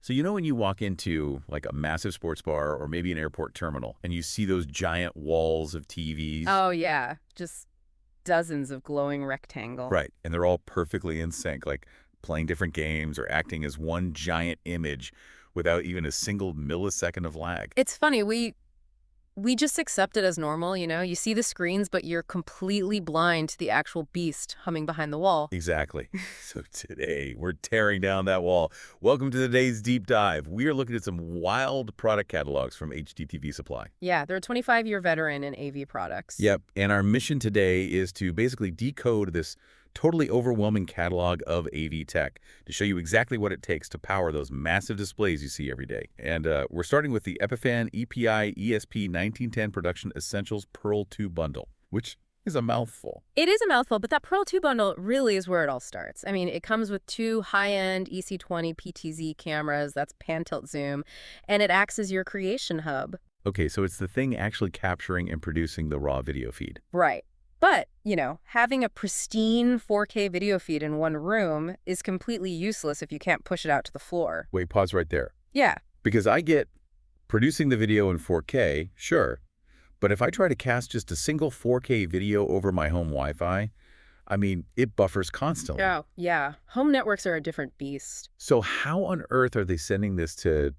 So you know when you walk into like a massive sports bar or maybe an airport terminal and you see those giant walls of TVs? Oh, yeah. Just dozens of glowing rectangle. Right. And they're all perfectly in sync, like playing different games or acting as one giant image without even a single millisecond of lag. It's funny, we just accept it as normal, you know? You see the screens, but you're completely blind to the actual beast humming behind the wall. Exactly. So today we're tearing down that wall. Welcome to today's deep dive. We are looking at some wild product catalogs from HDTVSupply. Yeah, they're a 25-year veteran in AV products. Yep. And our mission today is to basically decode this totally overwhelming catalog of AV tech to show you exactly what it takes to power those massive displays you see every day. And we're starting with the Epiphan EPI-ESP1910 Production Essentials Pearl2 bundle, which is a mouthful. It is a mouthful, but that Pearl2 bundle really is where it all starts. I mean, it comes with two high-end EC20 PTZ cameras, that's pan-tilt zoom, and it acts as your creation hub. Okay, so it's the thing actually capturing and producing the raw video feed. Right. But, you know, having a pristine 4K video feed in one room is completely useless if you can't push it out to the floor. Wait, pause right there. Yeah. Because I get producing the video in 4K, sure, but if I try to cast just a single 4K video over my home Wi-Fi, I mean, it buffers constantly. Oh, yeah. Home networks are a different beast. So how on earth are they sending this to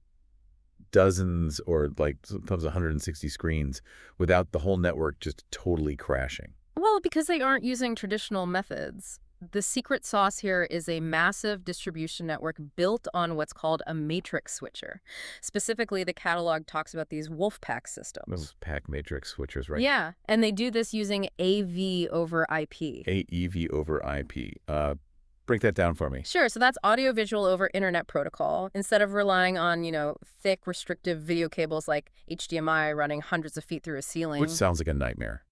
dozens or like sometimes 160 screens without the whole network just totally crashing? Well, because they aren't using traditional methods. The secret sauce here is a massive distribution network built on what's called a matrix switcher. Specifically, the catalog talks about these Wolfpack systems. Those pack matrix switchers, right? Yeah, and they do this using AV over IP. AEV over IP. Break that down for me. Sure, so that's audiovisual over internet protocol. Instead of relying on, thick, restrictive video cables like HDMI running hundreds of feet through a ceiling. Which sounds like a nightmare.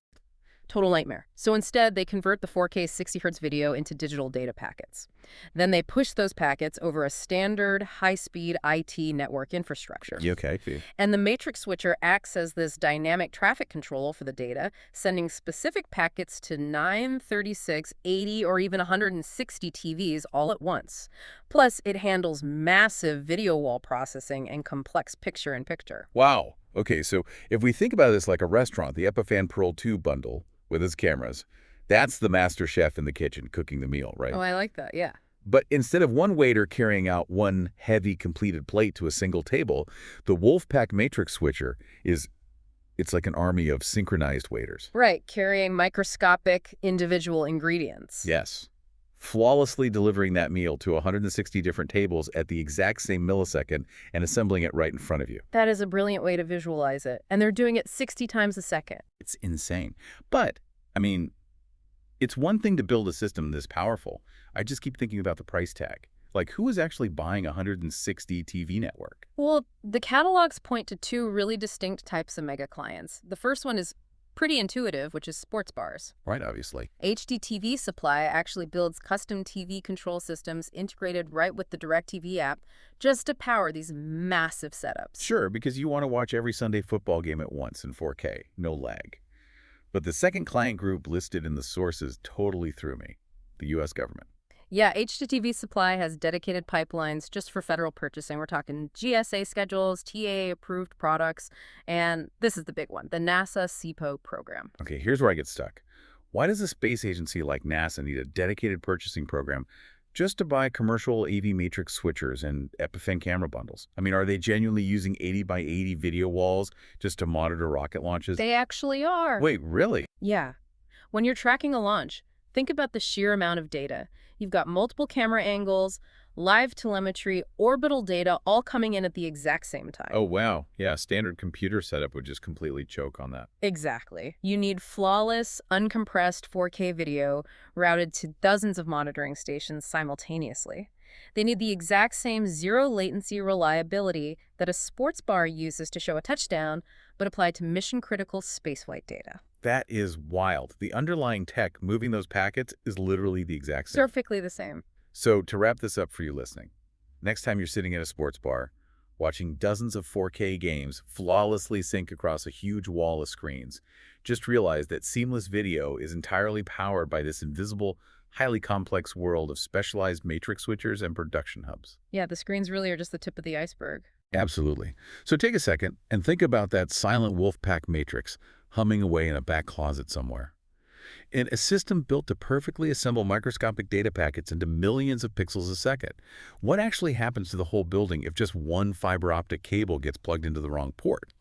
Total nightmare. So instead, they convert the 4K 60 Hz video into digital data packets. Then they push those packets over a standard high-speed IT network infrastructure. Okay. And the matrix switcher acts as this dynamic traffic control for the data, sending specific packets to 9, 36, 80, or even 160 TVs all at once. Plus, it handles massive video wall processing and complex picture-in-picture. Wow. Okay, so if we think about this like a restaurant, the Epiphan Pearl2 bundle with its cameras, that's the master chef in the kitchen cooking the meal, right? Oh, I like that, yeah. But instead of one waiter carrying out one heavy completed plate to a single table, the Wolfpack matrix switcher it's like an army of synchronized waiters. Right, carrying microscopic individual ingredients. Yes. Flawlessly delivering that meal to 160 different tables at the exact same millisecond and assembling it right in front of you. That is a brilliant way to visualize it. And they're doing it 60 times a second. It's insane. But, I mean, it's one thing to build a system this powerful. I just keep thinking about the price tag. Like, who is actually buying a 160 TV network? Well, the catalogs point to two really distinct types of mega clients. The first one is pretty intuitive, which is sports bars. Right, obviously. HDTVSupply actually builds custom TV control systems integrated right with the DirecTV app just to power these massive setups. Sure, because you want to watch every Sunday football game at once in 4K, no lag. But the second client group listed in the sources totally threw me, the U.S. government. Yeah, HDTVSupply has dedicated pipelines just for federal purchasing. We're talking GSA schedules, TAA-approved products, and this is the big one, the NASA SEPO program. Okay, here's where I get stuck. Why does a space agency like NASA need a dedicated purchasing program just to buy commercial AV matrix switchers and Epiphan camera bundles? I mean, are they genuinely using 80 by 80 video walls just to monitor rocket launches? They actually are. Wait, really? Yeah. When you're tracking a launch, think about the sheer amount of data. You've got multiple camera angles, live telemetry, orbital data all coming in at the exact same time. Oh, wow. Yeah, standard computer setup would just completely choke on that. Exactly. You need flawless, uncompressed 4K video routed to dozens of monitoring stations simultaneously. They need the exact same zero-latency reliability that a sports bar uses to show a touchdown, but applied to mission-critical spaceflight data. That is wild. The underlying tech moving those packets is literally the exact same. Perfectly the same. So to wrap this up for you listening, next time you're sitting at a sports bar, watching dozens of 4K games flawlessly sync across a huge wall of screens, just realize that seamless video is entirely powered by this invisible, highly complex world of specialized matrix switchers and production hubs. Yeah, the screens really are just the tip of the iceberg. Absolutely. So take a second and think about that silent wolf pack matrix humming away in a back closet somewhere. In a system built to perfectly assemble microscopic data packets into millions of pixels a second, what actually happens to the whole building if just one fiber optic cable gets plugged into the wrong port?